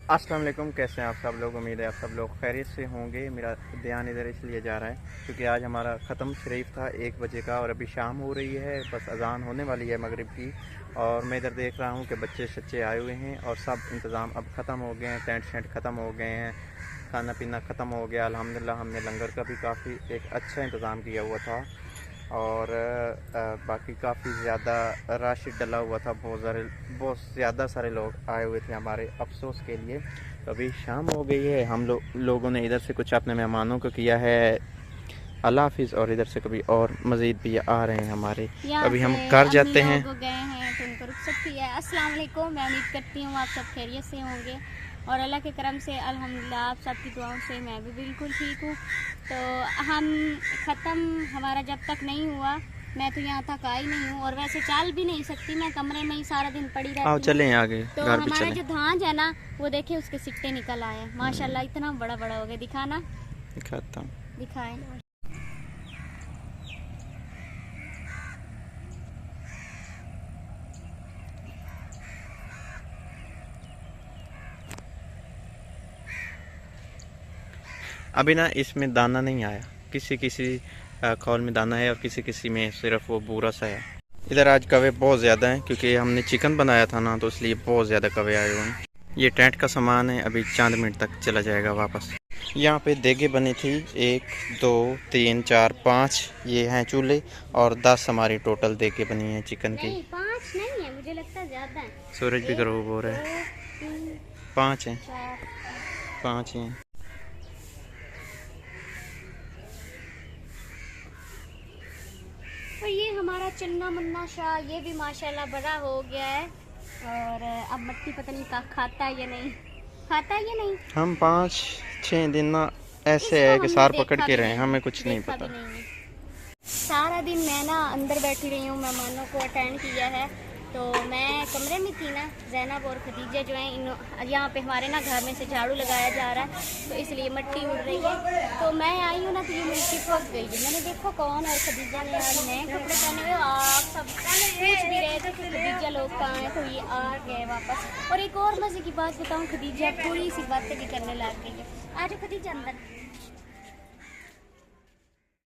अस्सलाम वालेकुम। कैसे हैं आप सब लोग? उम्मीद है आप सब लोग खैरियत से होंगे। मेरा ध्यान इधर इसलिए जा रहा है क्योंकि आज हमारा ख़त्म शरीफ था 1 बजे का और अभी शाम हो रही है, बस अजान होने वाली है मगरिब की। और मैं इधर देख रहा हूँ कि बच्चे शच्चे आए हुए हैं और सब इंतज़ाम अब ख़त्म हो गए हैं। टेंट शेंट ख़त्म हो गए हैं, खाना पीना ख़त्म हो गया। अल्हम्दुलिल्लाह हमने लंगर का भी काफ़ी एक अच्छा इंतज़ाम किया हुआ था और बाकी काफ़ी ज़्यादा रश डला हुआ था। बहुत ज़्यादा सारे लोग आए हुए थे हमारे अफसोस के लिए। तो अभी शाम हो गई है, हम लोगों ने इधर से कुछ अपने मेहमानों को किया है अल्लाह हाफिज़ और इधर से कभी और मज़ीद भी आ रहे हैं हमारे। अभी हम घर जाते हैं। गए हैं तो उनको रुखसत की है। अस्सलाम वालेकुम। मैं उम्मीद करती हूँ आप सब खैरियत से होंगे और अल्लाह के करम से अल्हम्दुलिल्लाह आप सबकी दुआओं से मैं भी बिल्कुल ठीक हूँ। तो हम ख़त्म हमारा जब तक नहीं हुआ, मैं तो यहाँ तक आई नहीं हूँ और वैसे चल भी नहीं सकती, मैं कमरे में ही सारा दिन पड़ी रहती हूँ। चलें आगे, तो घर भी हमारा चलें। जो धांज है ना, वो देखिए उसके सिट्टे निकल आए हैं माशाल्लाह, इतना बड़ा बड़ा हो गया। दिखाना, दिखाता हूँ। दिखाएं। अभी ना इसमें दाना नहीं आया, किसी किसी खौल में दाना है और किसी किसी में सिर्फ वो बूरा सा है। इधर आज कौवे बहुत ज़्यादा हैं क्योंकि हमने चिकन बनाया था ना, तो इसलिए बहुत ज़्यादा कौवे आए हुए हैं। ये टेंट का सामान है, अभी चंद मिनट तक चला जाएगा वापस। यहाँ पे देगे बनी थी 1 2 3 4 5, ये हैं चूल्हे और 10 हमारी टोटल देगे बनी हैं चिकन की। नहीं 5 नहीं है, मुझे लगता है ज़्यादा है। सूरज भी करो हो रहा है। 5 हैं, 5 हैं। और ये हमारा चन्ना मुन्ना शाह, ये भी माशाल्लाह बड़ा हो गया है और अब मट्टी पता नहीं खाता है या नहीं, खाता है या नहीं। हम 5-6 दिन ना ऐसे इसको है कि हमने सार पकड़ देखा के भी रहे, नहीं, हमें कुछ नहीं देखा पता। भी नहीं है। सारा दिन मैं ना अंदर बैठी रही हूँ, मेहमानों को अटेंड किया है। तो मैं कमरे में थी ना, ज़ैनब और खदीजा जो हैं, यहाँ पे हमारे ना घर में से झाड़ू लगाया जा रहा है तो इसलिए मिट्टी उड़ रही है। तो मैं आई हूँ ना, तो ये मिट्टी फंस गई है। मैंने देखा कौन, और खदीजा ने आज नए कपड़े पहने हुए, आप सब पूछ भी रहे थे कि खदीजा लोग कहाँ हैं, तो ये आ गए वापस। और एक और मज़े की बात बताऊँ, खदीजा थोड़ी सी बातें भी करने लग गई है। आज खदीजा अंदर